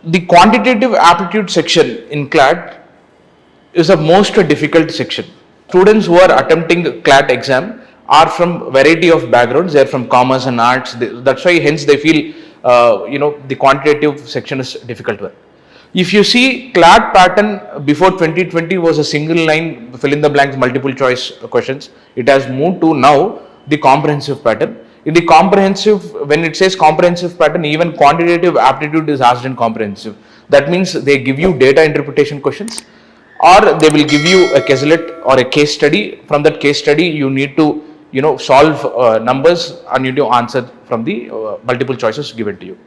The quantitative aptitude section in CLAT is a most difficult section. Students who are attempting CLAT exam are from variety of backgrounds. They are from commerce and arts. That's why hence they feel the quantitative section is difficult one. If you see CLAT pattern before 2020 was a single line fill in the blanks multiple choice questions. It has moved to now the comprehensive pattern. In the comprehensive, when it says comprehensive pattern, even quantitative aptitude is asked in comprehensive. That means they give you data interpretation questions, or they will give you a caselet or a case study. From that case study, you need to solve numbers and you need to answer from the multiple choices given to you.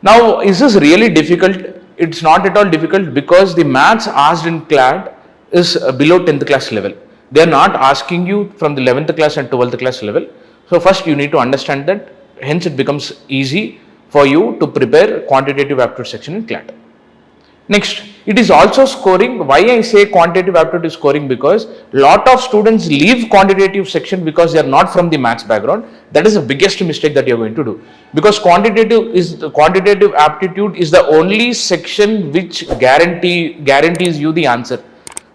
Now, is this really difficult? It's not at all difficult, because the maths asked in CLAT is below 10th class level. They are not asking you from the 11th class and 12th class level. So first you need to understand that, hence it becomes easy for you to prepare quantitative aptitude section in CLAT. Next, it is also scoring. Why I say quantitative aptitude is scoring? Because lot of students leave quantitative section because they are not from the maths background. That is the biggest mistake that you are going to do, because quantitative aptitude is the only section which guarantees you the answer.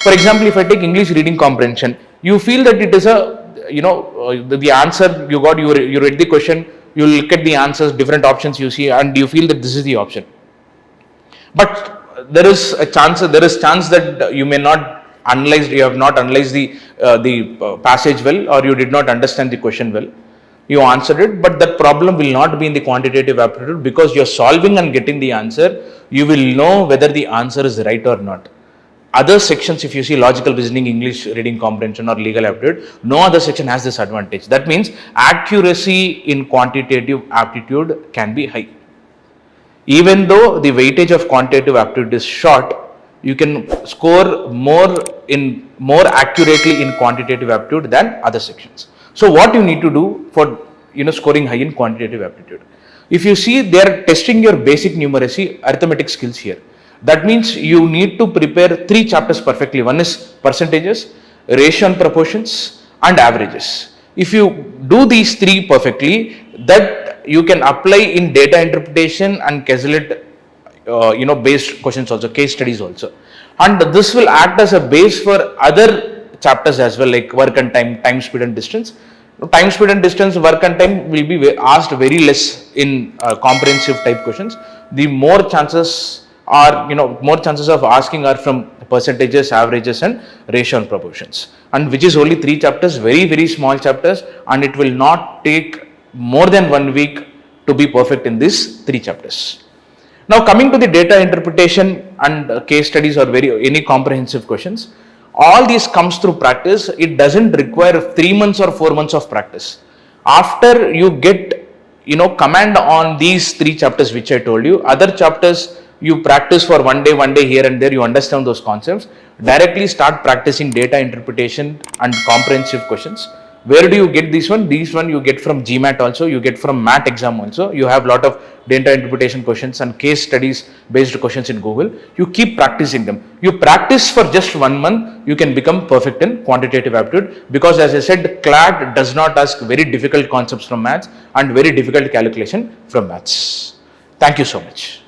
For example, if I take English reading comprehension, you feel that it is the answer you got, you read the question, you look at the answers, different options you see, and you feel that this is the option. But there is chance that you may not analyze, you have not analyzed the passage well, or you did not understand the question well. You answered it, but that problem will not be in the quantitative aptitude, because you are solving and getting the answer. You will know whether the answer is right or not. Other sections, if you see logical reasoning, English reading comprehension, or legal aptitude, no other section has this advantage. That means accuracy in quantitative aptitude can be high. Even though the weightage of quantitative aptitude is short, you can score more accurately in quantitative aptitude than other sections. So what you need to do for scoring high in quantitative aptitude? If you see, they are testing your basic numeracy, arithmetic skills here. That means you need to prepare 3 chapters perfectly. One is percentages, ratio and proportions, and averages. If you do these 3 perfectly, that you can apply in data interpretation and caselet based questions also, case studies also, and this will act as a base for other chapters as well, like work and time, speed and distance. Time, speed and distance, work and time will be asked very less in comprehensive type questions. The more chances of asking are from percentages, averages, and ratio and proportions, and which is only 3 chapters, very small chapters, and it will not take more than 1 week to be perfect in these 3 chapters. Now coming to the data interpretation and case studies, or any comprehensive questions, all these comes through practice. It doesn't require 3 months or 4 months of practice. After you get command on these 3 chapters which I told you, other chapters you practice for one day here and there, you understand those concepts, directly start practicing data interpretation and comprehensive questions. Where do you get this one? These one you get from GMAT also, you get from MAT exam also. You have lot of data interpretation questions and case studies based questions in Google. You keep practicing them. You practice for just 1 month, you can become perfect in quantitative aptitude, because as I said, CLAT does not ask very difficult concepts from maths and very difficult calculation from maths. Thank you so much.